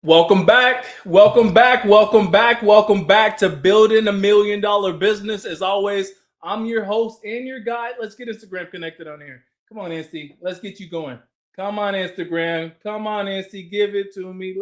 Welcome back. Welcome back. Welcome back. Welcome back to Building $1 Million Business. As always, I'm your host and your guide. Let's get Instagram connected on here. Come on, Insta. Let's get you going. Come on, Instagram. Come on, Insta. Give it to me.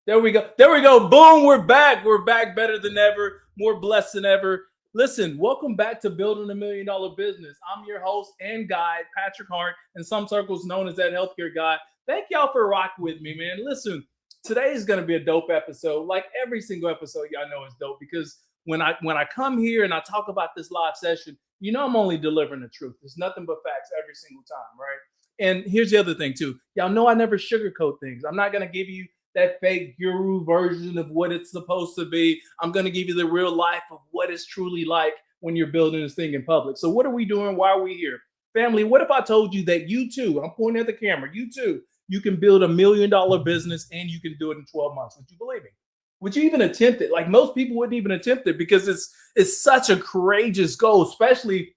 There we go. There we go. Boom. We're back. We're back better than ever. More blessed than ever. Listen, welcome back to Building $1 Million Business. I'm your host and guide, Patrick Hart, in some circles known as that healthcare guy. Thank y'all for rocking with me, man. Listen, today is going to be a dope episode. Like every single episode, y'all know it's dope because when I come here and I talk about this live session, I'm only delivering the truth. There's nothing but facts every single time, right? And here's the other thing too. Y'all know I never sugarcoat things. I'm not going to give you that fake guru version of what it's supposed to be. I'm going to give you the real life of what it's truly like when you're building this thing in public. So what are we doing? Why are we here? Family, what if I told you that you too, I'm pointing at the camera, you too, you can build $1 million business and you can do it in 12 months. Would you believe me? Would you even attempt it? Like most people wouldn't even attempt it because it's such a courageous goal, especially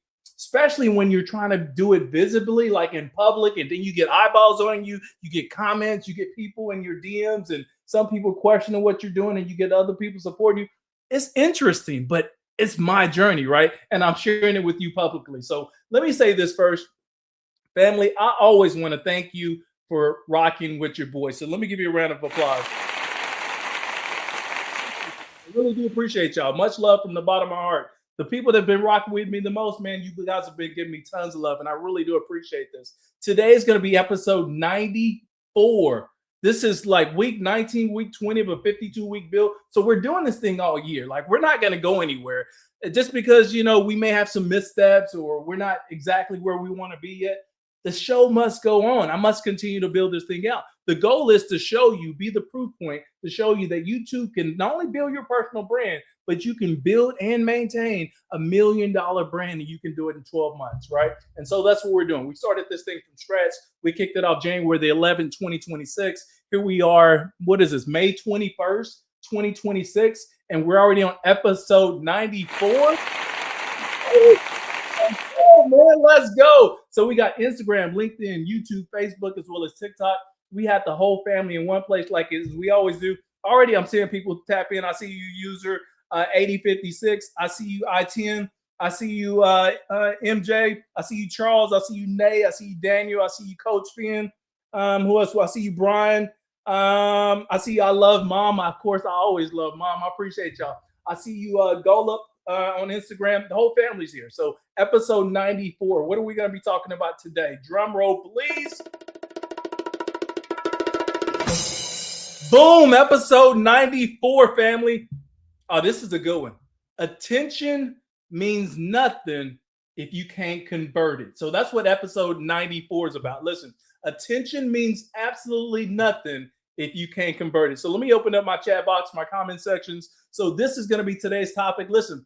when you're trying to do it visibly, like in public, and then you get eyeballs on you, you get comments, you get people in your DMs, and some people questioning what you're doing, and you get other people supporting you. It's interesting, but it's my journey, right? And I'm sharing it with you publicly. So let me say this first, family. I always want to thank you for rocking with your boy. So let me give you a round of applause. I really do appreciate y'all. Much love from the bottom of my heart. The people that have been rocking with me the most, man, you guys have been giving me tons of love, and I really do appreciate this. Today is going to be episode 94. This is like week 19, week 20 of a 52-week build. So we're doing this thing all year. Like we're not going to go anywhere. Just because, we may have some missteps or we're not exactly where we want to be yet. The show must go on. I must continue to build this thing out. The goal is to show you, be the proof point, to show you that you too can not only build your personal brand, but you can build and maintain $1 million brand, and you can do it in 12 months, right? And so that's what we're doing. We started this thing from scratch. We kicked it off January the 11th, 2026. Here we are. What is this? May 21st, 2026. And we're already on episode 94. Man, let's go. So we got Instagram, LinkedIn, YouTube, Facebook, as well as TikTok. We had the whole family in one place like as we always do. Already I'm seeing people tap in. I see you, user 8056. I see you, I10. I see you, MJ. I see you, Charles. I see you, Nay. I see you, Daniel. I see you, Coach Finn. Who else? I see you, Brian. I see you, I love Mom. Of course, I always love Mom. I appreciate y'all. I see you, Golub. On Instagram, the whole family's here. So episode 94. What are we going to be talking about today? Drum roll, please. Boom, episode 94, family. Oh, this is a good one. Attention means nothing if you can't convert it. So that's what episode 94 is about. Listen, attention means absolutely nothing if you can't convert it. So let me open up my chat box, my comment sections. So this is going to be today's topic. Listen,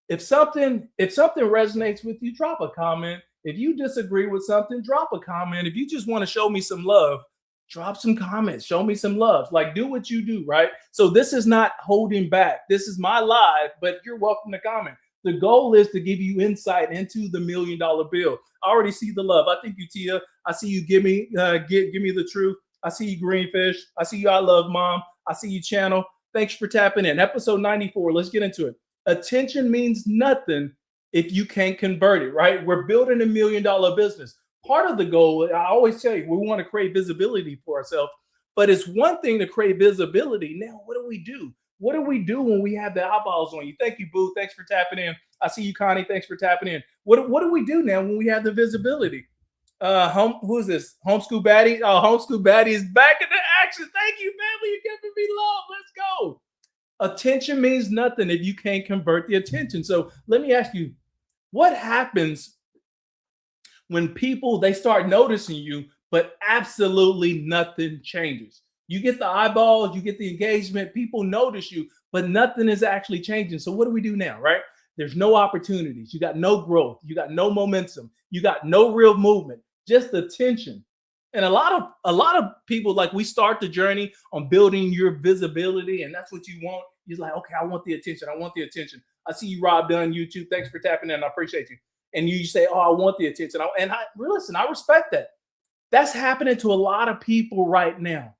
if something resonates with you, drop a comment. If you disagree with something, drop a comment. If you just want to show me some love, drop some comments. Show me some love. Like, do what you do, right? So this is not holding back. This is my live, but you're welcome to comment. The goal is to give you insight into the $1 million bill. I already see the love. I think you, Tia. I see you. Give me the truth. I see you, Greenfish. I see you. I love Mom. I see you, Channel. Thanks for tapping in. Episode 94. Let's get into it. Attention means nothing if you can't convert it, right? We're building $1 million business. Part of the goal, I always tell you, we want to create visibility for ourselves, but it's one thing to create visibility. Now, what do we do? What do we do when we have the eyeballs on you? Thank you, Boo. Thanks for tapping in. I see you, Connie. Thanks for tapping in. What do we do now when we have the visibility? Who is this? Homeschool Baddie? Oh, Homeschool Baddie is back in the action. Thank you, family. You're giving me love. Let's go. Attention means nothing if you can't convert the attention. So let me ask you, what happens when people, they start noticing you, but absolutely nothing changes? You get the eyeballs, you get the engagement, people notice you, but nothing is actually changing. So what do we do now, right? There's no opportunities. You got no growth. You got no momentum. You got no real movement, just attention. And a lot of people, like, we start the journey on building your visibility, and that's what you want. You're like, okay, I want the attention. I want the attention. I see you, Rob Dunn, YouTube. Thanks for tapping in. I appreciate you. And you say, oh, I want the attention. Listen, I respect that. That's happening to a lot of people right now.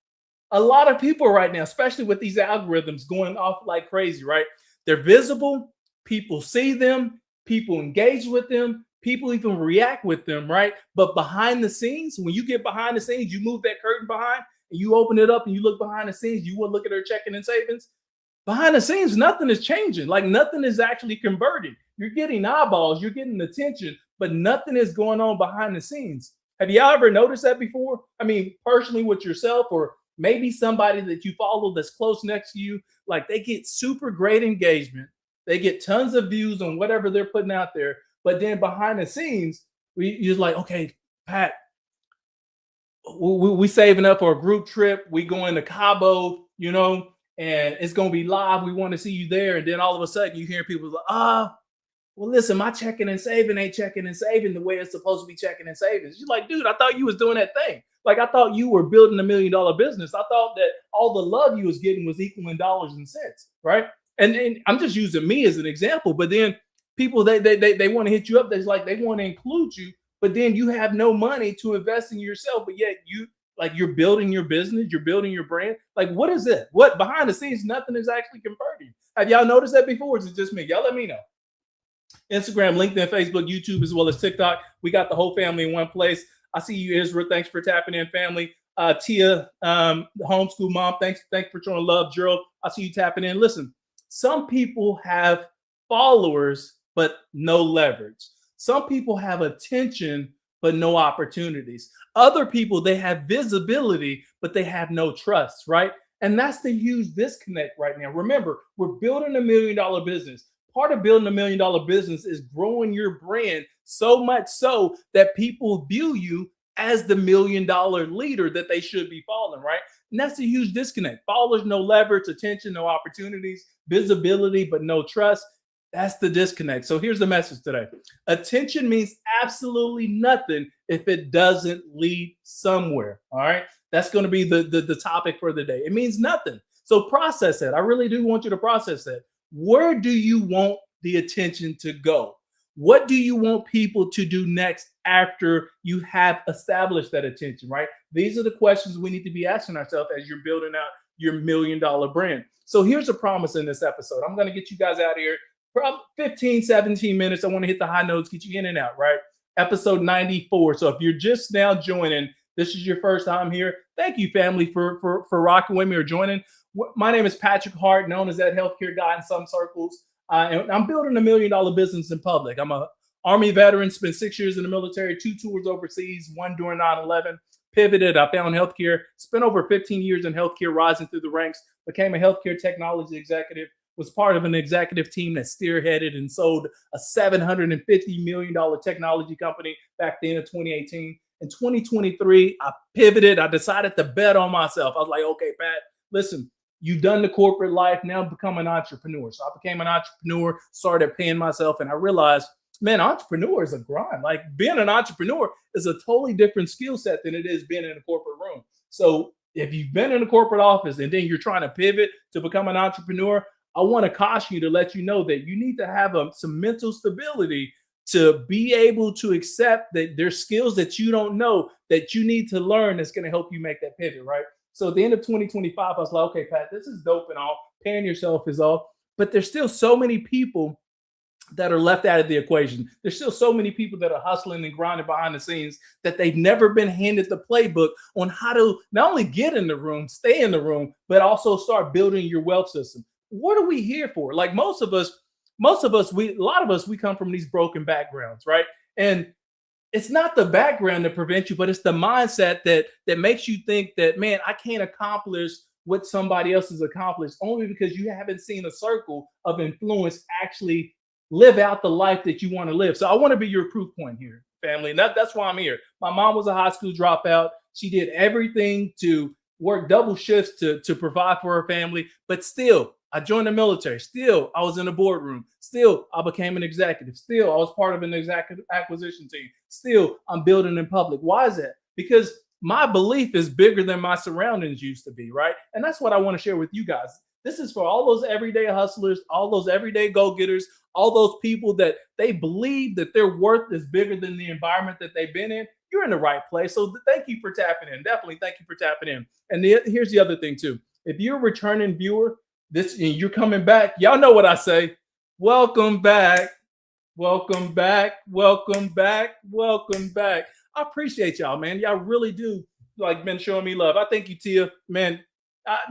A lot of people right now, especially with these algorithms going off like crazy, right? They're visible, people see them, people engage with them, people even react with them, right? But behind the scenes, when you get behind the scenes, you move that curtain behind and you open it up and you look behind the scenes, you will look at their checking and savings. Behind the scenes, nothing is changing. Like nothing is actually converting. You're getting eyeballs, you're getting attention, but nothing is going on behind the scenes. Have y'all ever noticed that before? I mean, personally with yourself, or maybe somebody that you follow that's close next to you, like they get super great engagement. They get tons of views on whatever they're putting out there. But then behind the scenes, you're like, okay, Pat, we saving up for a group trip. We going to Cabo, and it's gonna be live. We want to see you there. And then all of a sudden you hear people like, well, listen, my checking and saving ain't checking and saving the way it's supposed to be checking and saving. You're like, dude, I thought you was doing that thing. Like, I thought you were building $1 million business. I thought that all the love you was getting was equal in dollars and cents, right? And I'm just using me as an example. But then people, they want to hit you up. There's like, they want to include you, but then you have no money to invest in yourself. But yet you're building your business, you're building your brand. Like, what is it? What behind the scenes, nothing is actually converting. Have y'all noticed that before? Or is it just me? Y'all let me know. Instagram, LinkedIn, Facebook, YouTube, as well as TikTok. We got the whole family in one place. I see you, Israel. Thanks for tapping in, family. Tia, the homeschool mom. Thanks for showing love, Gerald. I see you tapping in. Listen, some people have followers, but no leverage. Some people have attention, but no opportunities. Other people, they have visibility, but they have no trust, right? And that's the huge disconnect right now. Remember, we're building $1 million business. Part of building $1 million business is growing your brand so much so that people view you as the $1 million leader that they should be following, right? And that's a huge disconnect. Followers, no leverage, attention, no opportunities, visibility, but no trust. That's the disconnect. So here's the message today. Attention means absolutely nothing if it doesn't lead somewhere. All right. That's going to be the topic for the day. It means nothing. So process that. I really do want you to process that. Where do you want the attention to go? What do you want people to do next after you have established that attention, right? These are the questions we need to be asking ourselves as you're building out your $1 million brand. So here's a promise in this episode. I'm going to get you guys out of here for 15, 17 minutes. I want to hit the high notes, get you in and out, right? Episode 94. So if you're just now joining, this is your first time here. Thank you, family, for rocking with me or joining. My name is Patrick Hart, known as that healthcare guy in some circles. And I'm building $1 million business in public. I'm a Army veteran, spent 6 years in the military, 2 tours overseas, 1 during 9/11. Pivoted, I found healthcare, spent over 15 years in healthcare, rising through the ranks, became a healthcare technology executive, was part of an executive team that spearheaded and sold a $750 million technology company back then in 2018. In 2023, I pivoted. I decided to bet on myself. I was like, okay, Pat, listen, you've done the corporate life, now become an entrepreneur. So I became an entrepreneur, started paying myself, and I realized, man, entrepreneur is a grind. Like being an entrepreneur is a totally different skill set than it is being in a corporate room. So if you've been in a corporate office and then you're trying to pivot to become an entrepreneur, I want to caution you to let you know that you need to have some mental stability to be able to accept that there's skills that you don't know that you need to learn that's going to help you make that pivot, right? So at the end of 2025, I was like, okay, Pat, this is dope and all. Paying yourself is all. But there's still so many people that are left out of the equation. There's still so many people that are hustling and grinding behind the scenes that they've never been handed the playbook on how to not only get in the room, stay in the room, but also start building your wealth system. What are we here for? Like a lot of us, we come from these broken backgrounds, right? And it's not the background that prevents you, but it's the mindset that makes you think that, man, I can't accomplish what somebody else has accomplished only because you haven't seen a circle of influence actually live out the life that you want to live. So I want to be your proof point here, family. And that's why I'm here. My mom was a high school dropout. She did everything to work double shifts to provide for her family, but still, I joined the military. Still, I was in the boardroom. Still, I became an executive. Still, I was part of an executive acquisition team. Still, I'm building in public. Why is that? Because my belief is bigger than my surroundings used to be, right? And that's what I want to share with you guys. This is for all those everyday hustlers, all those everyday go-getters, all those people that they believe that their worth is bigger than the environment that they've been in. you're in the right place. So thank you for tapping in. Definitely thank you for tapping in. And here's the other thing too. If you're a returning viewer, this and you're coming back, y'all know what I say. Welcome back. Welcome back. Welcome back. Welcome back. I appreciate y'all, man. Y'all really do like been showing me love. I thank you, Tia. Man,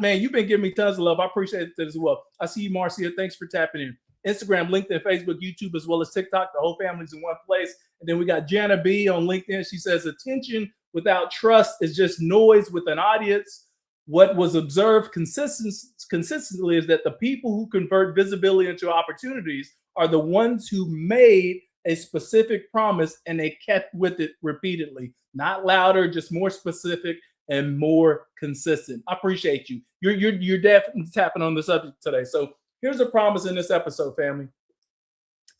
you've been giving me tons of love. I appreciate it as well. I see you, Marcia. Thanks for tapping in. Instagram, LinkedIn, Facebook, YouTube, as well as TikTok. The whole family's in one place. And then we got Jana B on LinkedIn. She says, attention without trust is just noise with an audience. What was observed consistently is that the people who convert visibility into opportunities are the ones who made a specific promise and they kept with it repeatedly. Not louder, just more specific and more consistent. I appreciate you. You're definitely tapping on the subject today. So here's a promise in this episode, family.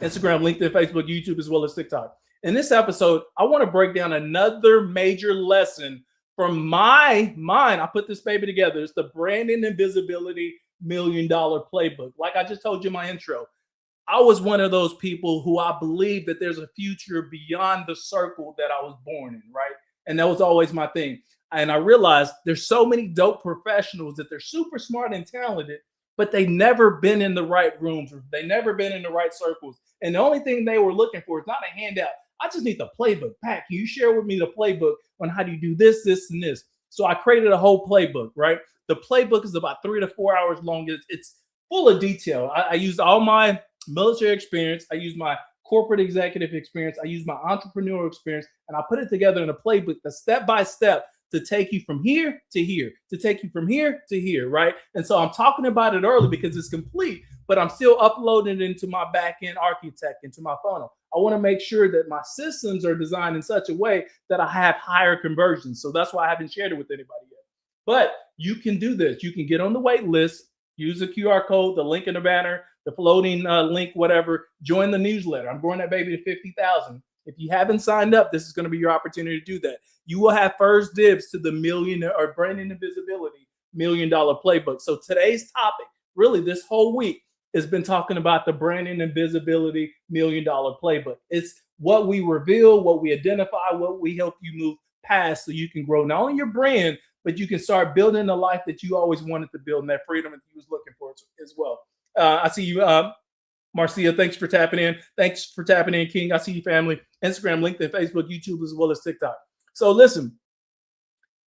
Instagram, LinkedIn, Facebook, YouTube, as well as TikTok. In this episode, I want to break down another major lesson from my mind. I put this baby together. It's the Branding and Visibility $1 Million Playbook. Like I just told you in my intro, I was one of those people who I believe that there's a future beyond the circle that I was born in, right? And that was always my thing. And I realized there's so many dope professionals that they're super smart and talented, but they never been in the right rooms. Or they never been in the right circles. And the only thing they were looking for is not a handout. I just need the playbook. Pat, can you share with me the playbook on how do you do this, this, and this? So I created a whole playbook, right? The playbook is about 3 to 4 hours long. It's full of detail. I used all my military experience. I used my corporate executive experience. I used my entrepreneurial experience, and I put it together in a playbook that's step by step to take you from here to here, to take you from here to here, right? And so I'm talking about it early because it's complete, but I'm still uploading it into my back-end architect, into my funnel. I want to make sure that my systems are designed in such a way that I have higher conversions. So that's why I haven't shared it with anybody yet. But you can do this. You can get on the wait list, use the QR code, the link in the banner, the floating link, whatever, join the newsletter. I'm growing that baby to 50,000. If you haven't signed up, this is going to be your opportunity to do that. You will have first dibs to the Branding and Visibility $1 Million Playbook. So today's topic, really this whole week, has been talking about the Branding and Visibility $1 Million Playbook. It's what we reveal, what we identify, what we help you move past so you can grow not only your brand, but you can start building the life that you always wanted to build and that freedom that you was looking for as well. I see you, Marcia. Thanks for tapping in. Thanks for tapping in, King. I see you, family. Instagram, LinkedIn, Facebook, YouTube, as well as TikTok. So listen,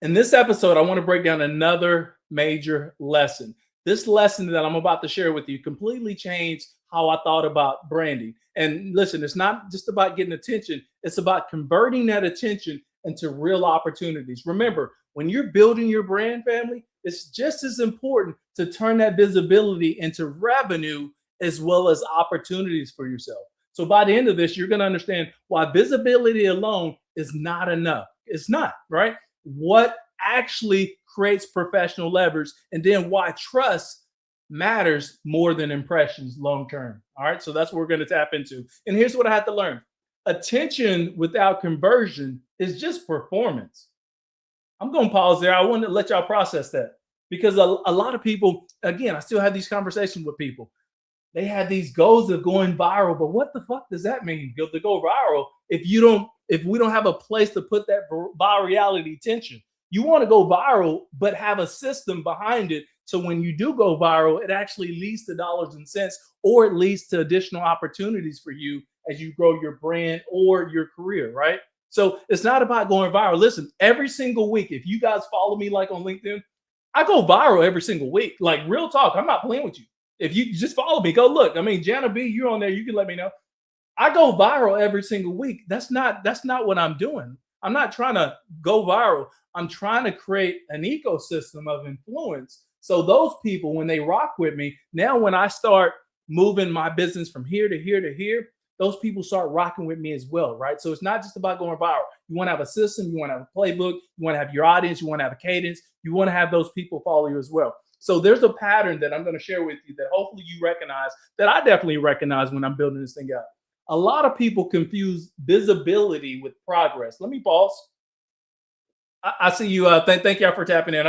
in this episode, I want to break down another major lesson. This lesson that I'm about to share with you completely changed how I thought about branding. And listen, it's not just about getting attention. It's about converting that attention into real opportunities. Remember, when you're building your brand, family, it's just as important to turn that visibility into revenue as well as opportunities for yourself. So by the end of this, you're going to understand why visibility alone is not enough. It's not, right? What actually creates professional leverage, and then why trust matters more than impressions long term. All right, so that's what we're going to tap into. And here's what I had to learn. Attention without conversion is just performance. I'm going to pause there. I want to let y'all process that because a lot of people, again, I still have these conversations with people. They have these goals of going viral, but what the fuck does that mean? To go viral if we don't have a place to put that virality attention. You want to go viral, but have a system behind it. So when you do go viral, it actually leads to dollars and cents, or it leads to additional opportunities for you as you grow your brand or your career, right? So it's not about going viral. Listen, every single week, if you guys follow me like on LinkedIn, I go viral every single week. Like real talk, I'm not playing with you. If you just follow me, go look. I mean, Jana B, you're on there. You can let me know. I go viral every single week. That's not what I'm doing. I'm not trying to go viral. I'm trying to create an ecosystem of influence. So those people, when they rock with me, now when I start moving my business from here to here to here, those people start rocking with me as well, right? So it's not just about going viral. You want to have a system. You want to have a playbook. You want to have your audience. You want to have a cadence. You want to have those people follow you as well. So there's a pattern that I'm going to share with you that hopefully you recognize, that I definitely recognize when I'm building this thing out. A lot of people confuse visibility with progress. Let me pause. I see you. Thank y'all for tapping in.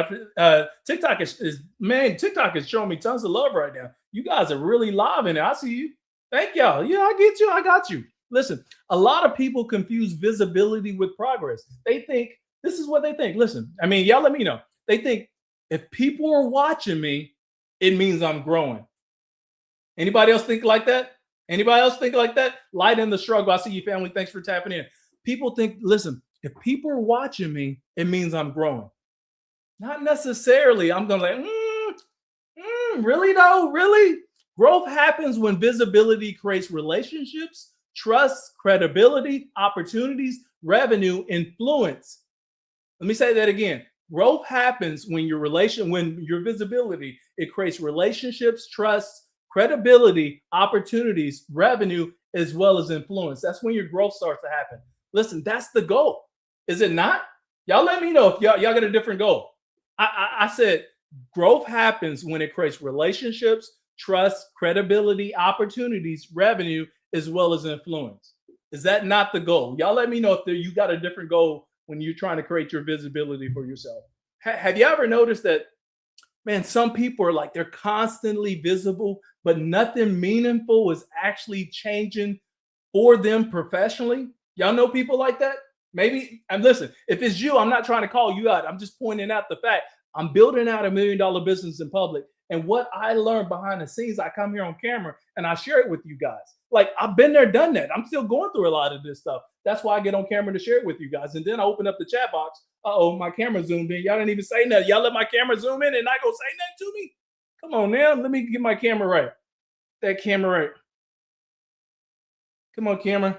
TikTok TikTok is showing me tons of love right now. You guys are really live in it. I see you. Thank y'all. Yeah, I get you. I got you. Listen, a lot of people confuse visibility with progress. They think this is what they think. Listen, I mean, y'all let me know. They think if people are watching me, it means I'm growing. Anybody else think like that? Anybody else think like that? Light in the struggle. I see you, family. Thanks for tapping in. People think, listen, if people are watching me, it means I'm growing. Not necessarily. I'm going to like, really though? Really? Growth happens when visibility creates relationships, trust, credibility, opportunities, revenue, influence. Let me say that again. Growth happens when your visibility, it creates relationships, trust, credibility, opportunities, revenue, as well as influence. That's when your growth starts to happen. Listen, that's the goal. Is it not? Y'all let me know if y'all got a different goal. I said growth happens when it creates relationships, trust, credibility, opportunities, revenue, as well as influence. Is that not the goal? Y'all let me know if you got a different goal when you're trying to create your visibility for yourself. Have you ever noticed that, man, some people are like they're constantly visible, but nothing meaningful is actually changing for them professionally? Y'all know people like that? Maybe, and listen, if it's you, I'm not trying to call you out. I'm just pointing out the fact I'm building out $1 million business in public. And what I learned behind the scenes, I come here on camera and I share it with you guys. Like I've been there, done that. I'm still going through a lot of this stuff. That's why I get on camera to share it with you guys. And then I open up the chat box. Uh-oh, my camera zoomed in. Y'all didn't even say nothing. Y'all let my camera zoom in and I go say nothing to me. Come on now. Let me get my camera right. That camera right. Come on, camera.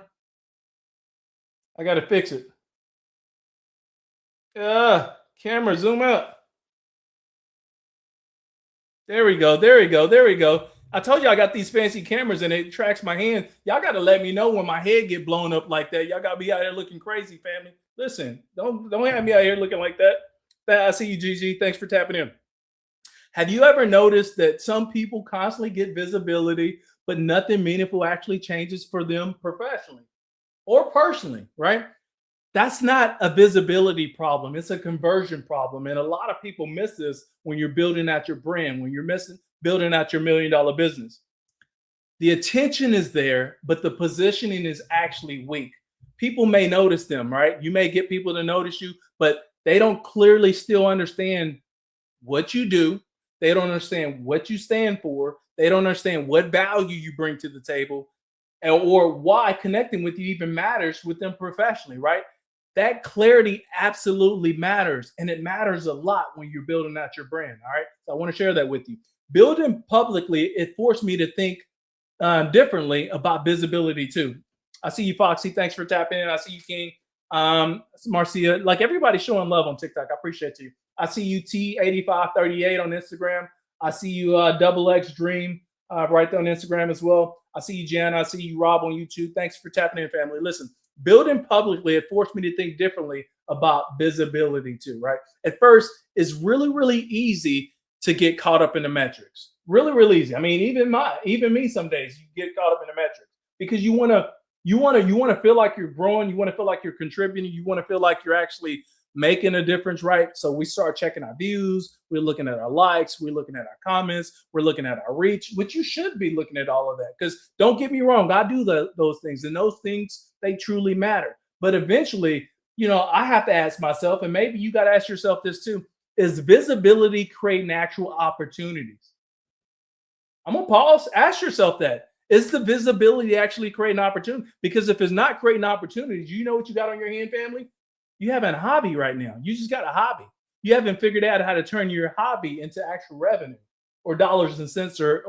I got to fix it. Camera, zoom out. There we go. There we go. There we go. I told you I got these fancy cameras and it tracks my hand. Y'all got to let me know when my head get blown up like that. Y'all got to be out here looking crazy, family. Listen, don't have me out here looking like that. I see you, Gigi. Thanks for tapping in. Have you ever noticed that some people constantly get visibility, but nothing meaningful actually changes for them professionally or personally, right? That's not a visibility problem. It's a conversion problem. And a lot of people miss this when you're building out your brand, when you're building out your $1 million business. The attention is there, but the positioning is actually weak. People may notice them, right? You may get people to notice you, but they don't clearly still understand what you do. They don't understand what you stand for. They don't understand what value you bring to the table or why connecting with you even matters with them professionally, right? That clarity absolutely matters. And it matters a lot when you're building out your brand. All right. So I want to share that with you. Building publicly, it forced me to think differently about visibility too. I see you, Foxy. Thanks for tapping in. I see you, King. Marcia, like everybody's showing love on TikTok. I appreciate you. I see you, T8538 on Instagram. I see you, Double X Dream, right there on Instagram as well. I see you, Jan. I see you, Rob, on YouTube. Thanks for tapping in, family. Listen, building publicly, it forced me to think differently about visibility too, right? At first, it's really, really easy to get caught up in the metrics. Really, really easy. I mean, even me, some days you get caught up in the metrics because you want to feel like you're growing, you want to feel like you're contributing, you want to feel like you're actually making a difference, right? So we start checking our views, we're looking at our likes, we're looking at our comments, we're looking at our reach, which you should be looking at all of that. Because don't get me wrong, I do those things, and those things, they truly matter. But eventually, I have to ask myself, and maybe you got to ask yourself this too: is visibility creating actual opportunities? I'm gonna pause. Ask yourself that. Is the visibility actually creating opportunity? Because if it's not creating opportunities, you know what you got on your hand, family? You have a hobby right now. You just got a hobby. You haven't figured out how to turn your hobby into actual revenue or dollars and cents or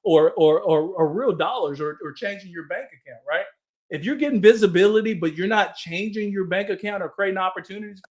real dollars or changing your bank account, right? If you're getting visibility, but you're not changing your bank account or creating opportunities,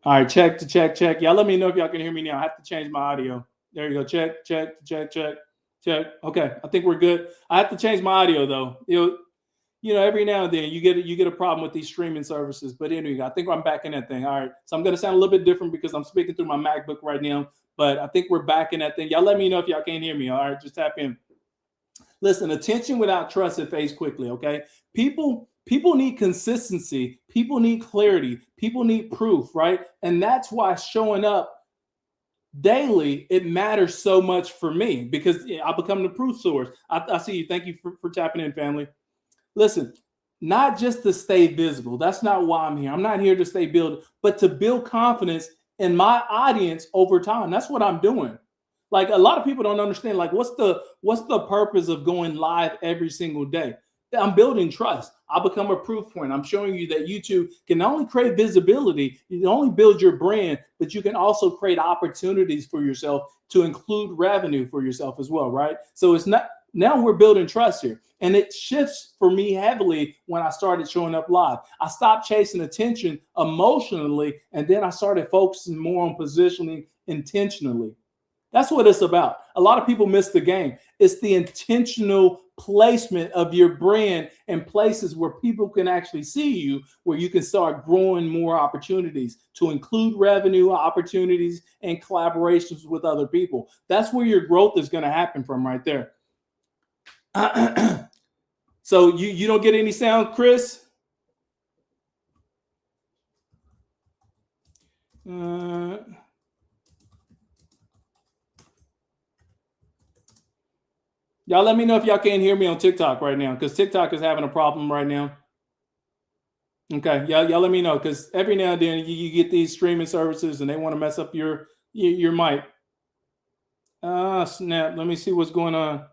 All right, check to check, check. Y'all let me know if y'all can hear me now. I have to change my audio. There you go. Check, check, check, check, check. Okay, I think we're good. I have to change my audio though. Every now and then you get a problem with these streaming services. But anyway, I think I'm back in that thing. All right, so I'm gonna sound a little bit different because I'm speaking through my MacBook right now. But I think we're back in that thing. Y'all let me know if y'all can't hear me. All right, just tap in. Listen, attention without trust, it fades quickly. Okay, people need consistency. People need clarity. People need proof, right? And that's why showing up daily, it matters so much for me because I become the proof source. I see you. Thank you for tapping in, family. Listen, not just to stay visible. That's not why I'm here. I'm not here to stay build, but to build confidence in my audience over time. That's what I'm doing. Like a lot of people don't understand. Like, what's the purpose of going live every single day? I'm building trust. I become a proof point. I'm showing you that YouTube can not only create visibility, you can only build your brand, but you can also create opportunities for yourself to include revenue for yourself as well, right? So it's not, now we're building trust here. And it shifts for me heavily when I started showing up live. I stopped chasing attention emotionally, and then I started focusing more on positioning intentionally. That's what it's about. A lot of people miss the game. It's the intentional placement of your brand in places where people can actually see you, where you can start growing more opportunities to include revenue opportunities and collaborations with other people. That's where your growth is going to happen from right there. So you don't get any sound, Chris? Y'all let me know if y'all can't hear me on TikTok right now, because TikTok is having a problem right now. Okay, y'all let me know, because every now and then you get these streaming services and they want to mess up your mic. Snap. Let me see what's going on.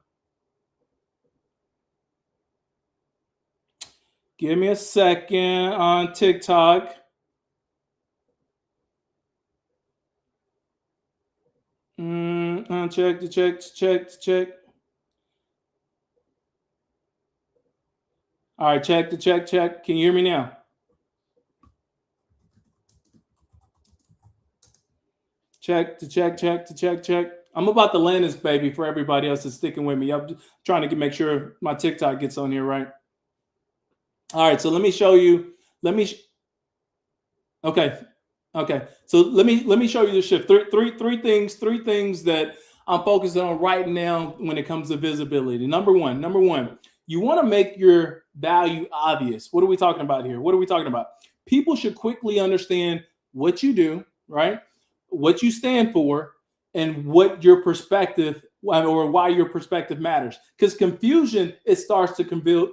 Give me a second on TikTok. Check. All right, check. Can you hear me now? Check. I'm about to land this baby for everybody else that's sticking with me. I'm trying to make sure my TikTok gets on here right. All right, so let me show you. Okay. So let me show you the shift. Three things that I'm focused on right now when it comes to visibility. Number one, you want to make your value obvious. What are we talking about here? People should quickly understand what you do, right? What you stand for, and what your perspective or why your perspective matters. Because confusion, it starts to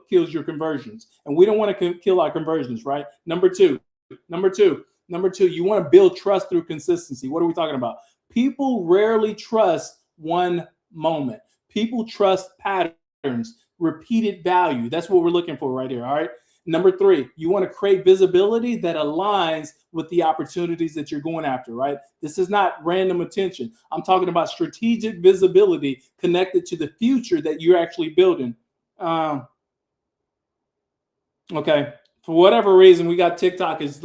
kills your conversions, and we don't want to kill our conversions, right? Number two, you want to build trust through consistency. What are we talking about? People rarely trust one moment. People trust patterns, repeated value. That's what we're looking for right here. All right. Number three, you want to create visibility that aligns with the opportunities that you're going after, right? This is not random attention. I'm talking about strategic visibility connected to the future that you're actually building. Okay. For whatever reason, we got TikTok has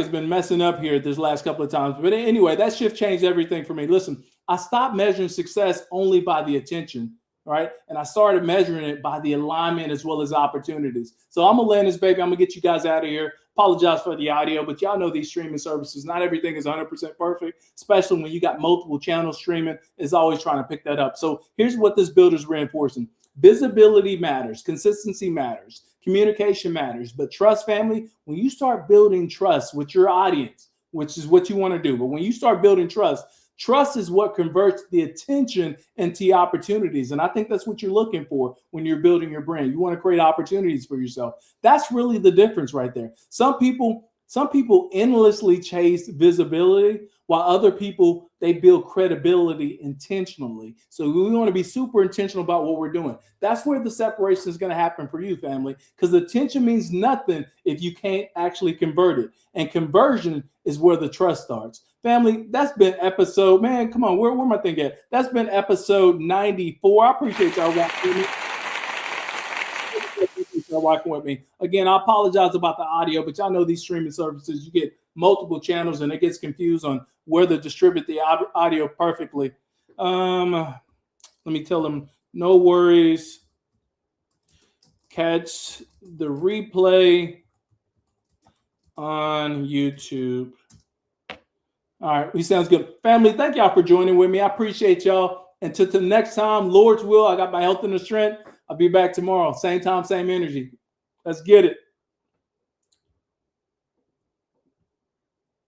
been messing up here this last couple of times. But anyway, that shift changed everything for me. Listen, I stopped measuring success only by the attention, right? And I started measuring it by the alignment as well as opportunities. So I'm going to land this baby. I'm going to get you guys out of here. Apologize for the audio, but y'all know these streaming services, not everything is 100% perfect, especially when you got multiple channels streaming. It's always trying to pick that up. So here's what this builder's reinforcing. Visibility matters. Consistency matters. Communication matters. But trust, family, when you start building trust with your audience, which is what you want to do, but when you start building trust is what converts the attention into opportunities. And I think that's what you're looking for when you're building your brand. You want to create opportunities for yourself. That's really the difference right there. Some people endlessly chase visibility, while other people, they build credibility intentionally. So we want to be super intentional about what we're doing. That's where the separation is going to happen for you, family, because attention means nothing if you can't actually convert it. And conversion is where the trust starts. Family, that's been episode, man, come on, where my thing at? That's been episode 94. I appreciate y'all walking with me. Again, I apologize about the audio, but y'all know these streaming services, you get multiple channels and it gets confused on where to distribute the audio perfectly. Let me tell them, no worries. Catch the replay on YouTube. All right, we sounds good. Family, thank y'all for joining with me. I appreciate y'all. Until the next time, Lord's will, I got my health and the strength. I'll be back tomorrow. Same time, same energy. Let's get it.